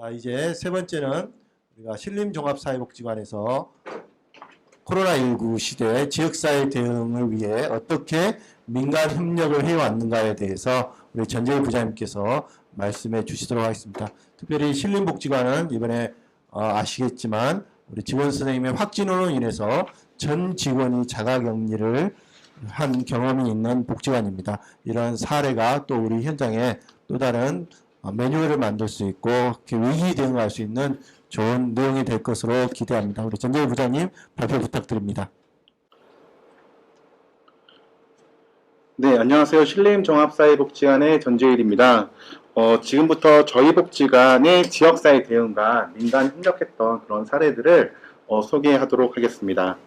자, 이제 세 번째는 우리가 신림종합사회복지관에서 코로나19 시대 지역사회 대응을 위해 어떻게 민간 협력을 해왔는가에 대해서 우리 전재희 부장님께서 말씀해 주시도록 하겠습니다. 특별히 신림복지관은 이번에 아시겠지만 우리 직원 선생님의 확진으로 인해서 전 직원이 자가격리를 한 경험이 있는 복지관입니다. 이런 사례가 또 우리 현장에 또 다른 매뉴얼을 만들 수 있고 위기 대응할 수 있는 좋은 내용이 될 것으로 기대합니다. 우리 전재희 부장님 발표 부탁드립니다. 네, 안녕하세요. 신림종합사회복지관의 전재일입니다. 지금부터 저희 복지관의 지역사회 대응과 민간 협력했던 그런 사례들을 소개하도록 하겠습니다.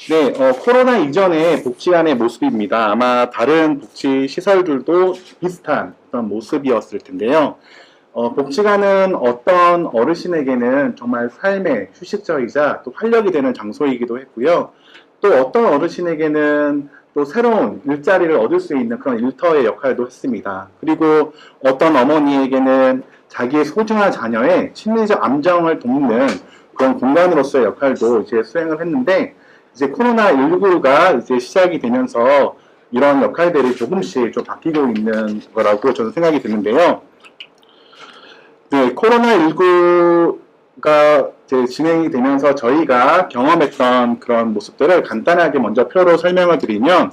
네, 코로나 이전의 복지관의 모습입니다. 아마 다른 복지시설들도 비슷한 그런 모습이었을 텐데요. 복지관은 어떤 어르신에게는 정말 삶의 휴식처이자 또 활력이 되는 장소이기도 했고요. 또 어떤 어르신에게는 또 새로운 일자리를 얻을 수 있는 그런 일터의 역할도 했습니다. 그리고 어떤 어머니에게는 자기의 소중한 자녀의 심리적 안정을 돕는 그런 공간으로서의 역할도 이제 수행을 했는데, 이제 코로나19가 이제 시작이 되면서 이런 역할들이 조금씩 좀 바뀌고 있는 거라고 저는 생각이 드는데요. 네, 코로나19가 이제 진행이 되면서 저희가 경험했던 그런 모습들을 간단하게 먼저 표로 설명을 드리면,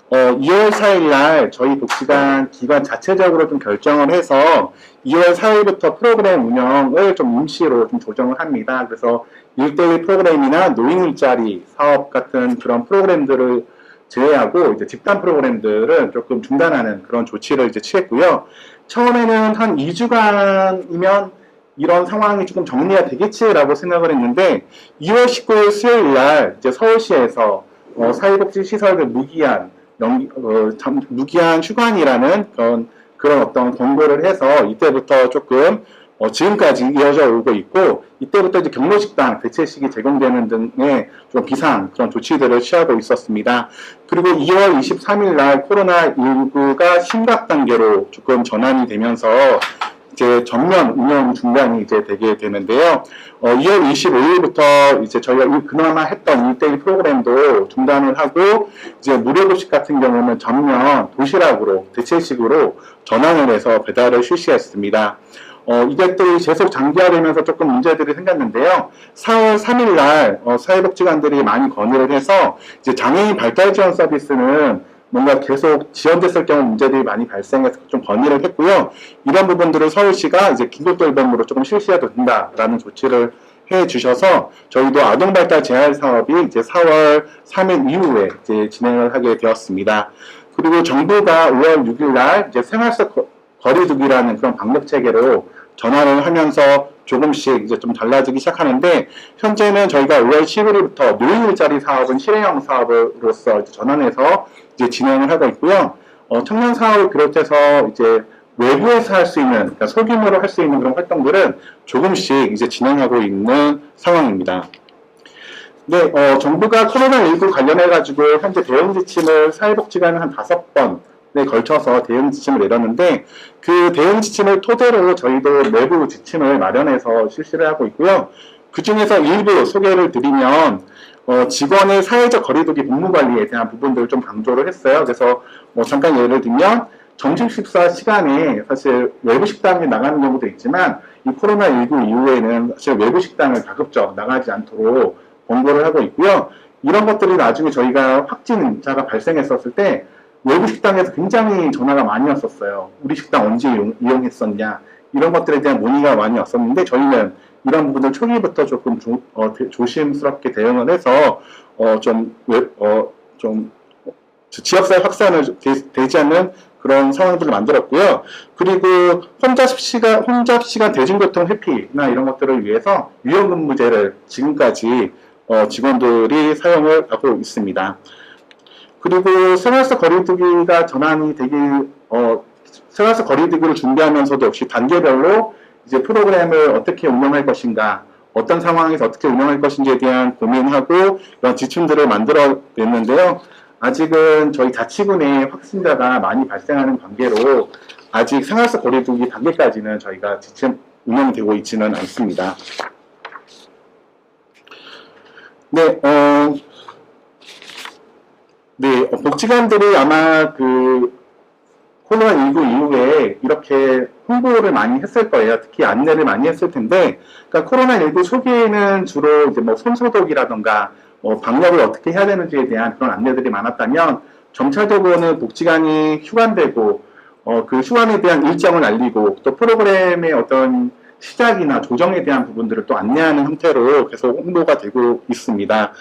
2월 4일 날 저희 복지관 기관 자체적으로 좀 결정을 해서 2월 4일부터 프로그램 운영을 좀 임시로 좀 조정을 합니다. 그래서 1대1 프로그램이나 노인 일자리 사업 같은 그런 프로그램들을 제외하고 이제 집단 프로그램들은 조금 중단하는 그런 조치를 이제 취했고요. 처음에는 한 2주간이면 이런 상황이 조금 정리가 되겠지라고 생각을 했는데, 2월 19일 수요일 날 이제 서울시에서 사회복지시설들 무기한 휴관이라는 그런 어떤 권고를 해서 이때부터 조금 지금까지 이어져 오고 있고, 이때부터 이제 경로식당 대체식이 제공되는 등의 좀 비상 그런 조치들을 취하고 있었습니다. 그리고 2월 23일 날 코로나19가 심각 단계로 조금 전환이 되면서 이제 전면 운영 중단이 이제 되게 되는데요. 2월 25일부터 이제 저희가 그나마 했던 1대1 프로그램도 중단을 하고, 이제 무료급식 같은 경우는 전면 도시락으로 대체식으로 전환을 해서 배달을 실시했습니다. 이게 또 계속 장기화되면서 조금 문제들이 생겼는데요. 4월 3일 날 사회복지관들이 많이 건의를 해서 이제 장애인 발달 지원 서비스는 뭔가 계속 지연됐을 경우 문제들이 많이 발생해서 좀 건의를 했고요. 이런 부분들을 서울시가 이제 긴급돌봄으로 조금 실시해도 된다라는 조치를 해 주셔서 저희도 아동 발달 재활 사업이 이제 4월 3일 이후에 이제 진행을 하게 되었습니다. 그리고 정부가 5월 6일 날 이제 생활 속 거리두기라는 그런 방역 체계로 전환을 하면서 조금씩 이제 좀 달라지기 시작하는데, 현재는 저희가 5월 11일부터 노인 일자리 사업은 실행형 사업으로서 이제 전환해서 이제 진행을 하고 있고요. 청년 사업을 비롯해서 이제 외부에서 할 수 있는, 그러니까 소규모로 할 수 있는 그런 활동들은 조금씩 이제 진행하고 있는 상황입니다. 네, 정부가 코로나19 관련해가지고 현재 대응 지침을 사회복지관에 한 5번에 걸쳐서 대응 지침을 내렸는데, 그 대응 지침을 토대로 저희도 내부 지침을 마련해서 실시를 하고 있고요. 그 중에서 일부 소개를 드리면, 직원의 사회적 거리두기 복무 관리에 대한 부분들을 좀 강조를 했어요. 그래서 잠깐 예를 들면, 점심 식사 시간에 사실 외부 식당에 나가는 경우도 있지만, 이 코로나19 이후에는 사실 외부 식당을 가급적 나가지 않도록 권고를 하고 있고요. 이런 것들이 나중에 저희가 확진자가 발생했었을 때 외부 식당에서 굉장히 전화가 많이 왔었어요. 우리 식당 언제 이용했었냐, 이런 것들에 대한 문의가 많이 왔었는데, 저희는 이런 부분을 초기부터 조금 조심스럽게 대응을 해서 좀 지역사회 확산을 되지 않는 그런 상황들을 만들었고요. 그리고 혼잡 시간 대중교통 회피나 이런 것들을 위해서 유연근무제를 지금까지 직원들이 사용을 하고 있습니다. 그리고 생활속 거리두기가 전환이 생활속 거리두기를 준비하면서도 역시 단계별로 이제 프로그램을 어떻게 운영할 것인가, 어떤 상황에서 어떻게 운영할 것인지에 대한 고민하고 이런 지침들을 만들어냈는데요. 아직은 저희 자치군에 확진자가 많이 발생하는 관계로 아직 생활속 거리두기 단계까지는 저희가 운영되고 있지는 않습니다. 네, 복지관들이 아마 코로나19 이후에 이렇게 홍보를 많이 했을 거예요. 특히 안내를 많이 했을 텐데, 그러니까 코로나19 초기에는 주로 이제 뭐 손소독이라던가, 방역을 어떻게 해야 되는지에 대한 그런 안내들이 많았다면, 점차적으로는 복지관이 휴관되고, 그 휴관에 대한 일정을 알리고, 또 프로그램의 어떤 시작이나 조정에 대한 부분들을 또 안내하는 형태로 계속 홍보가 되고 있습니다.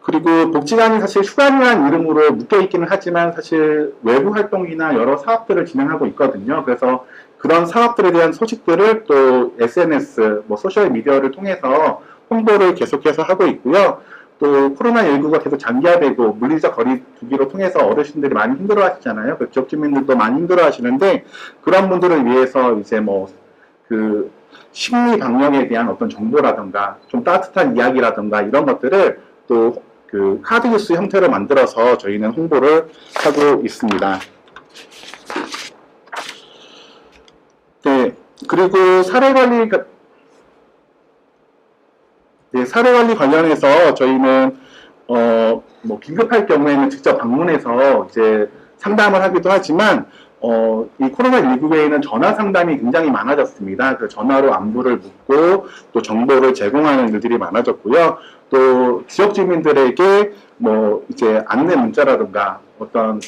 그리고 복지관이 사실 휴관이라는 이름으로 묶여있기는 하지만 사실 외부 활동이나 여러 사업들을 진행하고 있거든요. 그래서 그런 사업들에 대한 소식들을 또 SNS, 소셜미디어를 통해서 홍보를 계속해서 하고 있고요. 또 코로나19가 계속 장기화되고 물리적 거리두기로 통해서 어르신들이 많이 힘들어 하시잖아요. 그 지역 주민들도 많이 힘들어 하시는데 그런 분들을 위해서 이제 심리 방역에 대한 어떤 정보라든가 좀 따뜻한 이야기라든가 이런 것들을 또 카드 뉴스 형태로 만들어서 저희는 홍보를 하고 있습니다. 네, 그리고 사례관리 관련해서 저희는 긴급할 경우에는 직접 방문해서 이제 상담을 하기도 하지만 이 코로나19에는 전화 상담이 굉장히 많아졌습니다. 그 전화로 안부를 묻고 또 정보를 제공하는 일들이 많아졌고요. 또 지역 주민들에게 이제 안내 문자라든가 어떤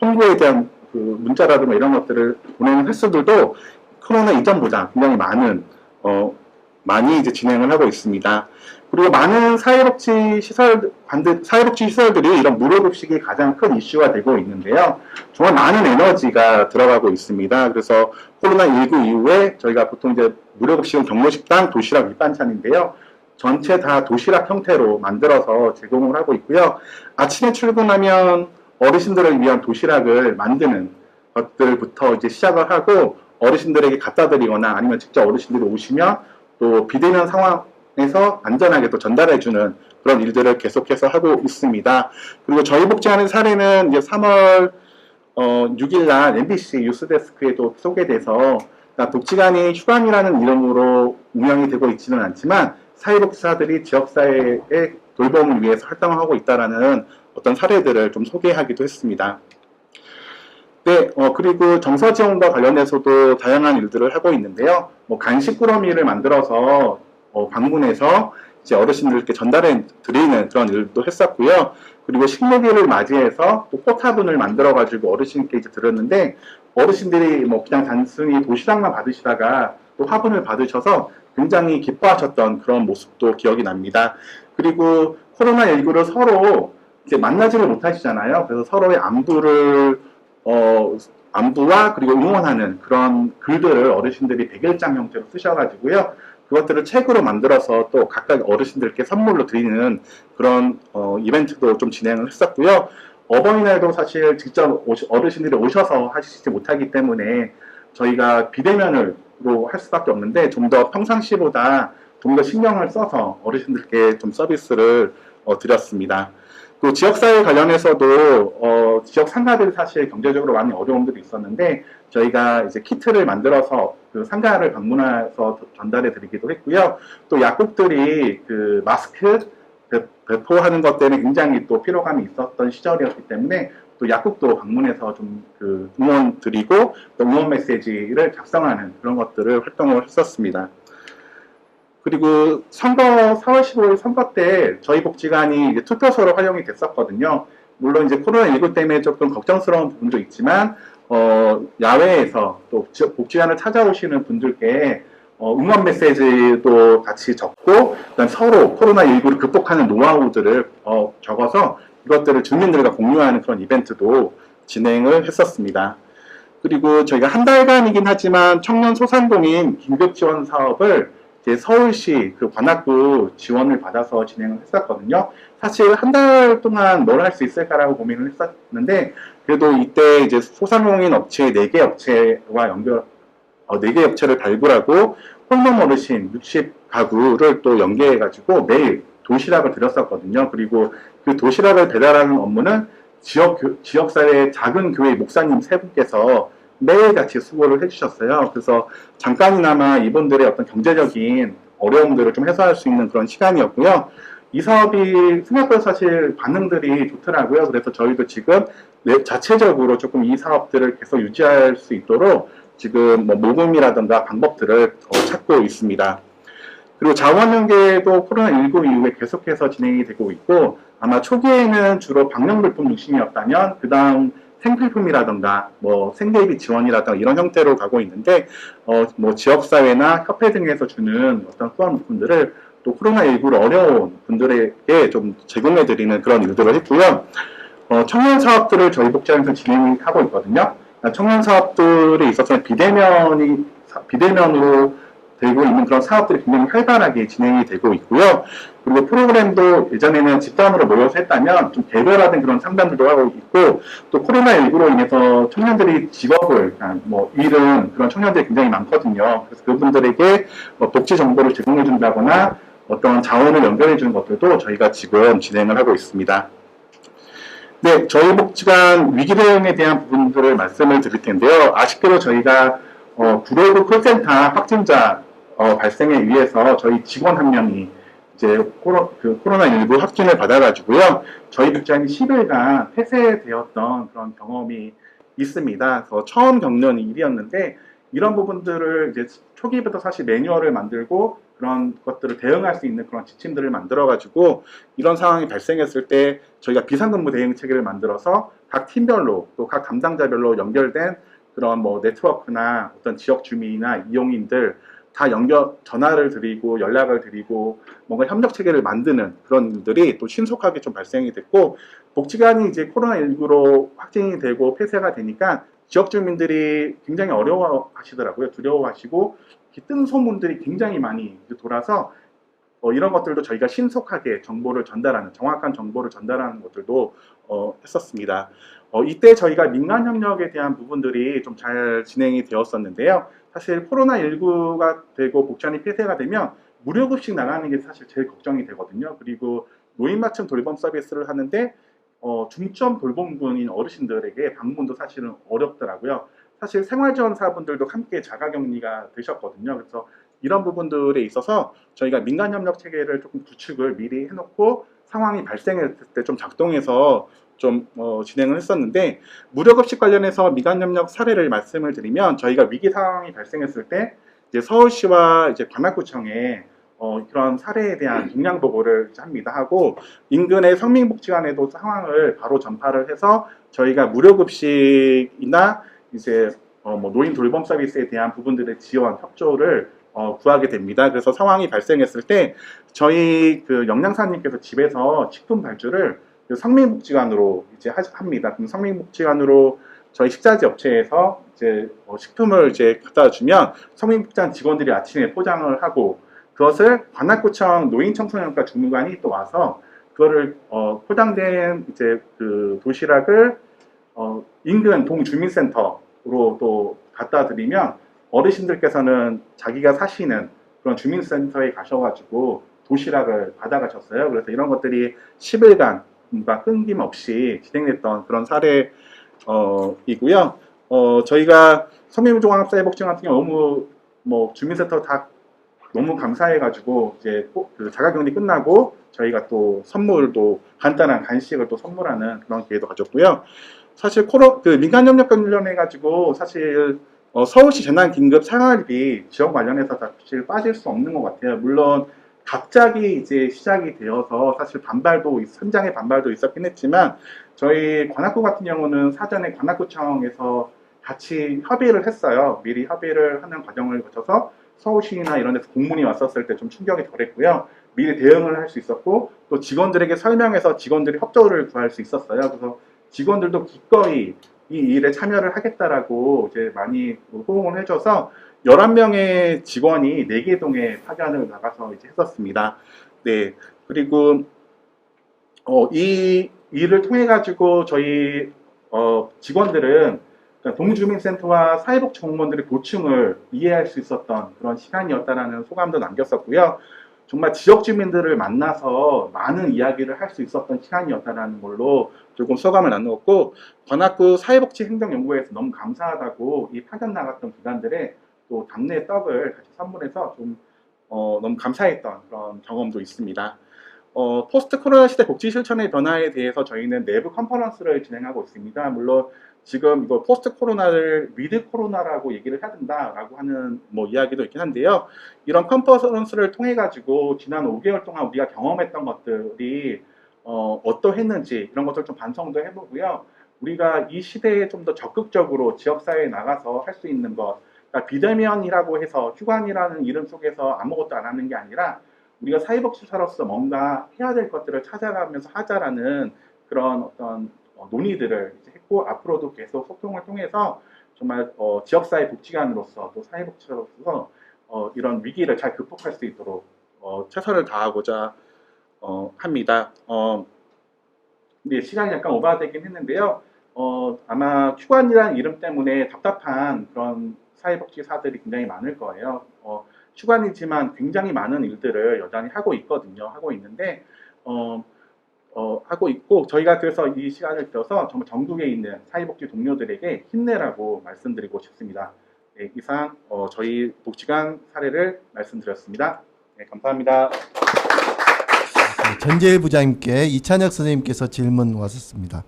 홍보에 대한 문자라든가 이런 것들을 보내는 횟수들도 코로나 이전보다 굉장히 많이 이제 진행을 하고 있습니다. 그리고 많은 사회복지 시설들이 이런 무료급식이 가장 큰 이슈가 되고 있는데요. 정말 많은 에너지가 들어가고 있습니다. 그래서 코로나19 이후에 저희가 보통 이제 무료급식은 경로식당, 도시락, 밑반찬인데요. 전체 다 도시락 형태로 만들어서 제공을 하고 있고요. 아침에 출근하면 어르신들을 위한 도시락을 만드는 것들부터 이제 시작을 하고 어르신들에게 갖다 드리거나 아니면 직접 어르신들이 오시면 또 비대면 상황에서 안전하게 또 전달해주는 그런 일들을 계속해서 하고 있습니다. 그리고 저희 복지하는 사례는 이제 3월 6일날 MBC 뉴스데스크에도 소개돼서 그러니까 복지관이 휴관이라는 이름으로 운영이 되고 있지는 않지만 사회복지사들이 지역사회의 돌봄을 위해서 활동하고 있다는 어떤 사례들을 좀 소개하기도 했습니다. 네, 그리고 정서 지원과 관련해서도 다양한 일들을 하고 있는데요. 간식 꾸러미를 만들어서 방문해서 이제 어르신들께 전달해 드리는 그런 일도 했었고요. 그리고 식목일을 맞이해서 또 꽃화분을 만들어가지고 어르신께 이제 드렸는데 어르신들이 그냥 단순히 도시락만 받으시다가 또 화분을 받으셔서 굉장히 기뻐하셨던 그런 모습도 기억이 납니다. 그리고 코로나19를 서로 이제 만나지를 못하시잖아요. 그래서 서로의 안부와 그리고 응원하는 그런 글들을 어르신들이 100일장 형태로 쓰셔가지고요. 그것들을 책으로 만들어서 또 각각 어르신들께 선물로 드리는 그런 이벤트도 좀 진행을 했었고요. 어버이날도 사실 직접 어르신들이 오셔서 하시지 못하기 때문에 저희가 비대면으로 할 수밖에 없는데 좀 더 평상시보다 좀 더 신경을 써서 어르신들께 좀 서비스를 드렸습니다. 또 지역사회 관련해서도 지역 상가들이 사실 경제적으로 많이 어려움들이 있었는데 저희가 이제 키트를 만들어서 그 상가를 방문해서 전달해 드리기도 했고요. 또 약국들이 그 마스크 배포하는 것 때문에 굉장히 또 피로감이 있었던 시절이었기 때문에 또 약국도 방문해서 좀 응원 드리고 또 응원 메시지를 작성하는 그런 것들을 활동을 했었습니다. 그리고 4월 15일 선거 때 저희 복지관이 이제 투표소로 활용이 됐었거든요. 물론 이제 코로나19 때문에 조금 걱정스러운 부분도 있지만, 야외에서 또 복지관을 찾아오시는 분들께 응원 메시지도 같이 적고, 그다음 서로 코로나19를 극복하는 노하우들을 적어서 이것들을 주민들과 공유하는 그런 이벤트도 진행을 했었습니다. 그리고 저희가 한 달간이긴 하지만 청년 소상공인 긴급 지원 사업을 이제 서울시 그 관악구 지원을 받아서 진행을 했었거든요. 사실 한 달 동안 뭘 할 수 있을까라고 고민을 했었는데, 그래도 이때 이제 소상공인 업체 4개 업체와 4개 업체를 발굴하고 홀몸 어르신 60가구를 또 연계해가지고 매일 도시락을 드렸었거든요. 그리고 그 도시락을 배달하는 업무는 지역사회 작은 교회 목사님 3분께서 매일같이 수고를 해주셨어요. 그래서 잠깐이나마 이분들의 어떤 경제적인 어려움들을 좀 해소할 수 있는 그런 시간이었고요. 이 사업이 생각보다 사실 반응들이 좋더라고요. 그래서 저희도 지금 자체적으로 조금 이 사업들을 계속 유지할 수 있도록 지금 뭐 모금이라든가 방법들을 찾고 있습니다. 그리고 자원 연계도 코로나19 이후에 계속해서 진행이 되고 있고, 아마 초기에는 주로 방역물품 중심이었다면 그 다음 생필품이라든가 뭐 생계비 지원이라든가 이런 형태로 가고 있는데, 뭐 지역사회나 협회 등에서 주는 어떤 후원 물품들을 또 코로나19로 어려운 분들에게 좀 제공해드리는 그런 일들을 했고요. 청년 사업들을 저희 복지관에서 진행하고 있거든요. 청년 사업들에 있어서는 비대면으로 되고 있는 그런 사업들이 굉장히 활발하게 진행이 되고 있고요. 그리고 프로그램도 예전에는 집단으로 모여서 했다면 좀 개별화된 그런 상담들도 하고 있고, 또 코로나19로 인해서 청년들이 직업을 뭐 잃은 그런 청년들이 굉장히 많거든요. 그래서 그분들에게 복지 정보를 제공해 준다거나 어떤 자원을 연결해 주는 것들도 저희가 지금 진행을 하고 있습니다. 네, 저희 복지관 위기 대응에 대한 부분들을 말씀을 드릴 텐데요. 아쉽게도 저희가 구로구 콜센터 확진자 발생에 의해서 저희 직원 한 명이 이제 코로나19 확진을 받아가지고요. 저희 복지관이 10일간 폐쇄되었던 그런 경험이 있습니다. 그래서 처음 겪는 일이었는데, 이런 부분들을 이제 초기부터 사실 매뉴얼을 만들고 그런 것들을 대응할 수 있는 그런 지침들을 만들어가지고 이런 상황이 발생했을 때 저희가 비상근무 대응 체계를 만들어서 각 팀별로 또 각 담당자별로 연결된 그런 뭐 네트워크나 어떤 지역 주민이나 이용인들 다 전화를 드리고 연락을 드리고 뭔가 협력 체계를 만드는 그런 일들이 또 신속하게 좀 발생이 됐고, 복지관이 이제 코로나19로 확진이 되고 폐쇄가 되니까 지역 주민들이 굉장히 어려워하시더라고요. 두려워하시고 뜬 소문들이 굉장히 많이 돌아서 이런 것들도 저희가 신속하게 정보를 전달하는, 정확한 정보를 전달하는 것들도 했었습니다. 이때 저희가 민간 협력에 대한 부분들이 좀 잘 진행이 되었었는데요. 사실 코로나19가 되고 복지관이 폐쇄가 되면 무료급식 나가는 게 사실 제일 걱정이 되거든요. 그리고 노인 맞춤 돌봄 서비스를 하는데 중점 돌봄군인 어르신들에게 방문도 사실은 어렵더라고요. 사실 생활지원사분들도 함께 자가격리가 되셨거든요. 그래서 이런 부분들에 있어서 저희가 민간협력 체계를 조금 구축을 미리 해놓고 상황이 발생했을 때 좀 작동해서 좀 진행을 했었는데, 무료급식 관련해서 민간협력 사례를 말씀을 드리면, 저희가 위기 상황이 발생했을 때 이제 서울시와 이제 관악구청에 그런 사례에 대한 동향 보고를 합니다. 하고 인근의 성민복지관에도 상황을 바로 전파를 해서 저희가 무료급식이나 이제 뭐 노인 돌봄 서비스에 대한 부분들의 지원, 협조를 구하게 됩니다. 그래서 상황이 발생했을 때 저희 그 영양사님께서 집에서 식품 발주를 성민복지관으로 이제 합니다. 그럼 성민복지관으로 저희 식자재 업체에서 이제 식품을 이제 갖다 주면 성민복지관 직원들이 아침에 포장을 하고, 그것을 관악구청 노인청소년과 주무관이 또 와서 그거를 포장된 이제 그 도시락을 인근 동주민센터로 또 갖다 드리면 어르신들께서는 자기가 사시는 그런 주민센터에 가셔가지고 도시락을 받아가셨어요. 그래서 이런 것들이 10일간 끊김없이 진행됐던 그런 사례이고요. 저희가 성민종합사회복지관 같은 경우 너무 뭐 주민센터 다 너무 감사해가지고 이제 그 자가격리 끝나고 저희가 또 선물도 간단한 간식을 또 선물하는 그런 기회도 가졌고요. 사실 그 민간협력 관련해가지고 사실 서울시 재난긴급 생활비 지원 관련해서 사실 빠질 수 없는 것 같아요. 물론 갑자기 이제 시작이 되어서 사실 현장의 반발도 있었긴 했지만, 저희 관악구 같은 경우는 사전에 관악구청에서 같이 협의를 했어요. 미리 협의를 하는 과정을 거쳐서 서울시나 이런 데서 공문이 왔었을 때 좀 충격이 덜했고요. 미리 대응을 할 수 있었고, 또 직원들에게 설명해서 직원들이 협조를 구할 수 있었어요. 그래서 직원들도 기꺼이 이 일에 참여를 하겠다라고 이제 많이 호응을 해줘서 11명의 직원이 4개 동에 파견을 나가서 이제 했었습니다. 네. 그리고 이 일을 통해 가지고 저희 직원들은 동주민센터와 사회복지 공무원들의 고충을 이해할 수 있었던 그런 시간이었다라는 소감도 남겼었고요. 정말 지역 주민들을 만나서 많은 이야기를 할 수 있었던 시간이었다라는 걸로 조금 소감을 나누었고, 관악구 사회복지행정연구회에서 너무 감사하다고 이 파견 나갔던 기관들의 또 답례 떡을 같이 선물해서 좀 너무 감사했던 그런 경험도 있습니다. 포스트 코로나 시대 복지 실천의 변화에 대해서 저희는 내부 컨퍼런스를 진행하고 있습니다. 물론 지금 이거 포스트 코로나를 위드 코로나라고 얘기를 해야 된다라고 하는 뭐 이야기도 있긴 한데요. 이런 컨퍼런스를 통해 가지고 지난 5개월 동안 우리가 경험했던 것들이 어떠했는지 이런 것들 좀 반성도 해보고요. 우리가 이 시대에 좀 더 적극적으로 지역사회에 나가서 할 수 있는 것, 그러니까 비대면이라고 해서 휴관이라는 이름 속에서 아무것도 안 하는 게 아니라 우리가 사회복지사로서 뭔가 해야 될 것들을 찾아가면서 하자라는 그런 어떤 논의들을 이제 했고, 앞으로도 계속 소통을 통해서 정말 지역사회 복지관으로서 또 사회복지사로서 이런 위기를 잘 극복할 수 있도록 최선을 다하고자 합니다. 네, 시간이 약간 오버되긴 했는데요. 아마 휴관이라는 이름 때문에 답답한 그런 사회복지사들이 굉장히 많을 거예요. 휴관이지만 굉장히 많은 일들을 여전히 하고 있거든요. 하고 있는데, 하고 있고, 저희가 그래서 이 시간을 빌어서 정말 전국에 있는 사회복지 동료들에게 힘내라고 말씀드리고 싶습니다. 네, 이상 저희 복지관 사례를 말씀드렸습니다. 네, 감사합니다. 전재일 부장님께 이찬혁 선생님께서 질문 왔었습니다.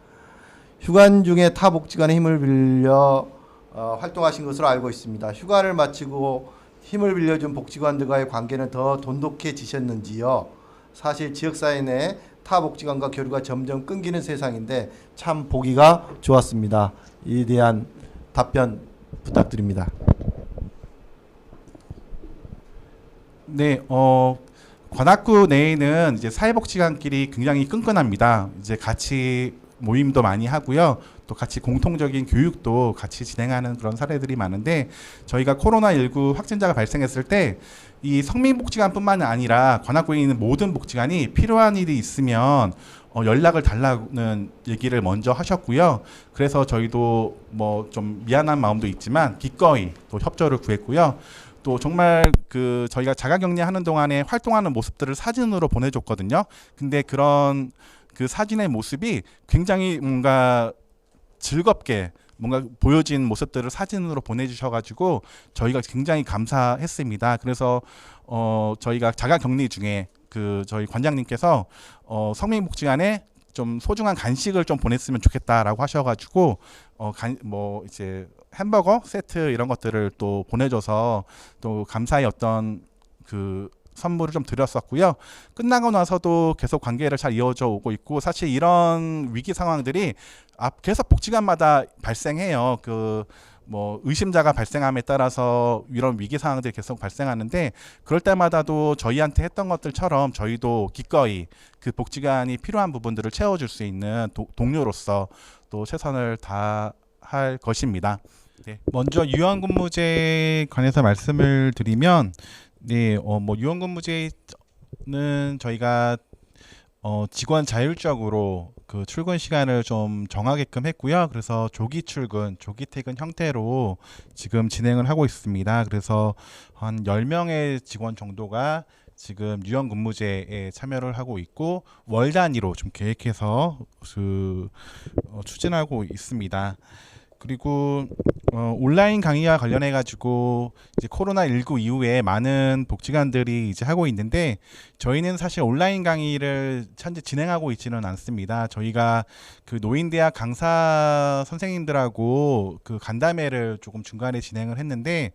휴관 중에 타 복지관의 힘을 빌려 활동하신 것으로 알고 있습니다. 휴관을 마치고 힘을 빌려준 복지관들과의 관계는 더 돈독해지셨는지요? 사실 지역사회 내 타 복지관과 교류가 점점 끊기는 세상인데 참 보기가 좋았습니다. 이에 대한 답변 부탁드립니다. 네, 관악구 내에는 이제 사회복지관끼리 굉장히 끈끈합니다. 이제 같이 모임도 많이 하고요. 또 같이 공통적인 교육도 같이 진행하는 그런 사례들이 많은데, 저희가 코로나19 확진자가 발생했을 때 이 성민복지관뿐만 아니라 관악구에 있는 모든 복지관이 필요한 일이 있으면 연락을 달라는 얘기를 먼저 하셨고요. 그래서 저희도 뭐 좀 미안한 마음도 있지만 기꺼이 또 협조를 구했고요. 또 정말 그 저희가 자가격리하는 동안에 활동하는 모습들을 사진으로 보내줬거든요. 근데 그런 그 사진의 모습이 굉장히 뭔가 즐겁게 뭔가 보여진 모습들을 사진으로 보내주셔가지고 저희가 굉장히 감사했습니다. 그래서 저희가 자가격리 중에 그 저희 관장님께서 성민복지관에 좀 소중한 간식을 좀 보냈으면 좋겠다라고 하셔가지고 뭐 이제 햄버거 세트 이런 것들을 또 보내줘서 또 감사의 어떤 그 선물을 좀 드렸었고요. 끝나고 나서도 계속 관계를 잘 이어져 오고 있고, 사실 이런 위기 상황들이 계속 복지관마다 발생해요. 그 뭐 의심자가 발생함에 따라서 이런 위기 상황들이 계속 발생하는데, 그럴 때마다도 저희한테 했던 것들처럼 저희도 기꺼이 그 복지관이 필요한 부분들을 채워줄 수 있는 동료로서 또 최선을 다할 것입니다. 네. 먼저 유연근무제에 관해서 말씀을 드리면, 네, 뭐 유연근무제는 저희가 직원 자율적으로 그 출근 시간을 좀 정하게끔 했고요. 그래서 조기 출근, 조기 퇴근 형태로 지금 진행을 하고 있습니다. 그래서 한 10명의 직원 정도가 지금 유연근무제에 참여를 하고 있고, 월 단위로 좀 계획해서 추진하고 있습니다. 그리고 온라인 강의와 관련해 가지고 이제 코로나19 이후에 많은 복지관들이 이제 하고 있는데, 저희는 사실 온라인 강의를 현재 진행하고 있지는 않습니다. 저희가 그 노인대학 강사 선생님들하고 그 간담회를 조금 중간에 진행을 했는데,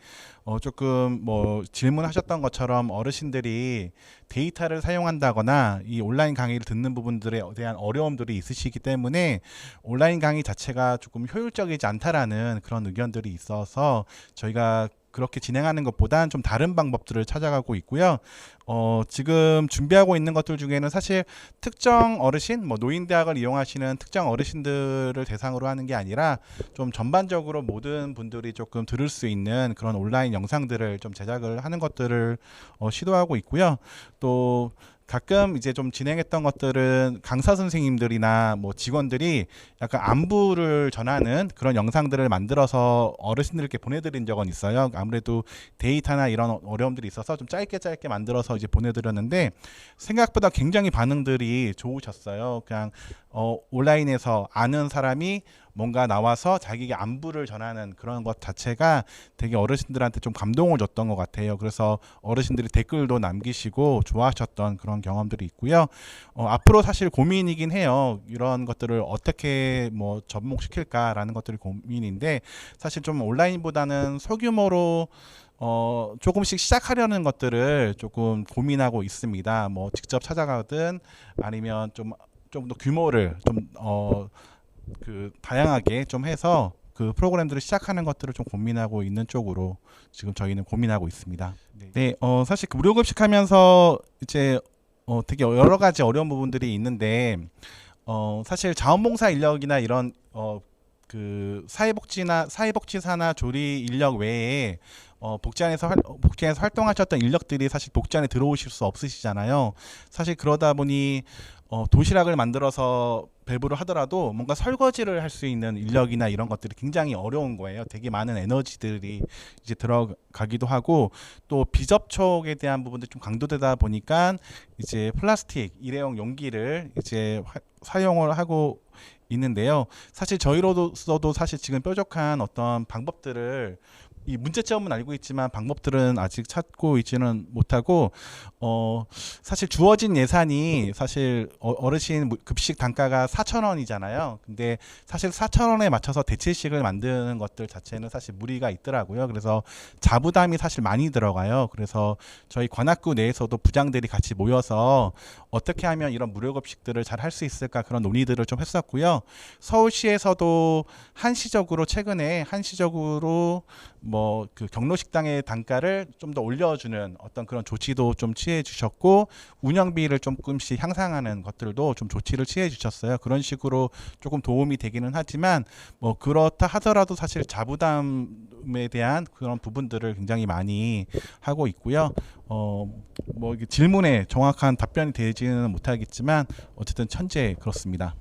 조금 뭐 질문하셨던 것처럼 어르신들이 데이터를 사용한다거나 이 온라인 강의를 듣는 부분들에 대한 어려움들이 있으시기 때문에 온라인 강의 자체가 조금 효율적이지 않다라는 그런 의견들이 있어서 저희가 그렇게 진행하는 것보단 좀 다른 방법들을 찾아가고 있고요. 지금 준비하고 있는 것들 중에는 사실 특정 어르신, 뭐 노인대학을 이용하시는 특정 어르신들을 대상으로 하는 게 아니라 좀 전반적으로 모든 분들이 조금 들을 수 있는 그런 온라인 영상들을 좀 제작을 하는 것들을 시도하고 있고요. 또 가끔 이제 좀 진행했던 것들은 강사 선생님들이나 뭐 직원들이 약간 안부를 전하는 그런 영상들을 만들어서 어르신들께 보내드린 적은 있어요. 아무래도 데이터나 이런 어려움들이 있어서 좀 짧게 만들어서 이제 보내드렸는데 생각보다 굉장히 반응들이 좋으셨어요. 그냥 온라인에서 아는 사람이 뭔가 나와서 자기에게 안부를 전하는 그런 것 자체가 되게 어르신들한테 좀 감동을 줬던 것 같아요. 그래서 어르신들이 댓글도 남기시고 좋아하셨던 그런 경험들이 있고요. 앞으로 사실 고민이긴 해요. 이런 것들을 어떻게 뭐 접목시킬까라는 것들이 고민인데 사실 좀 온라인보다는 소규모로 조금씩 시작하려는 것들을 조금 고민하고 있습니다. 뭐 직접 찾아가든 아니면 좀 더 규모를 좀 다양하게 좀 해서 그 프로그램들을 시작하는 것들을 좀 고민하고 있는 쪽으로 지금 저희는 고민하고 있습니다. 네, 사실 그 무료급식하면서 이제 되게 여러 가지 어려운 부분들이 있는데 사실 자원봉사 인력이나 이런 그 사회복지사나 조리 인력 외에 복지관에서 활동하셨던 인력들이 사실 복지관에 들어오실 수 없으시잖아요. 사실 그러다 보니 도시락을 만들어서 배부를 하더라도 뭔가 설거지를 할 수 있는 인력이나 이런 것들이 굉장히 어려운 거예요. 되게 많은 에너지들이 이제 들어가기도 하고 또 비접촉에 대한 부분도 좀 강조되다 보니까 이제 플라스틱 일회용 용기를 이제 사용을 하고 있는데요. 사실 저희로서도 사실 지금 뾰족한 어떤 방법들을 이 문제점은 알고 있지만 방법들은 아직 찾고 있지는 못하고 사실 주어진 예산이 사실 어르신 급식 단가가 4,000원이잖아요. 근데 사실 4,000원에 맞춰서 대체식을 만드는 것들 자체는 사실 무리가 있더라고요. 그래서 자부담이 사실 많이 들어가요. 그래서 저희 관악구 내에서도 부장들이 같이 모여서 어떻게 하면 이런 무료급식들을 잘 할 수 있을까 그런 논의들을 좀 했었고요. 서울시에서도 최근에 한시적으로 뭐 그 경로식당의 단가를 좀 더 올려주는 어떤 그런 조치도 좀 취해 주셨고 운영비를 조금씩 향상하는 것들도 좀 조치를 취해 주셨어요. 그런 식으로 조금 도움이 되기는 하지만 뭐 그렇다 하더라도 사실 자부담에 대한 그런 부분들을 굉장히 많이 하고 있고요. 뭐 질문에 정확한 답변이 되지는 못하겠지만 어쨌든 현재 그렇습니다.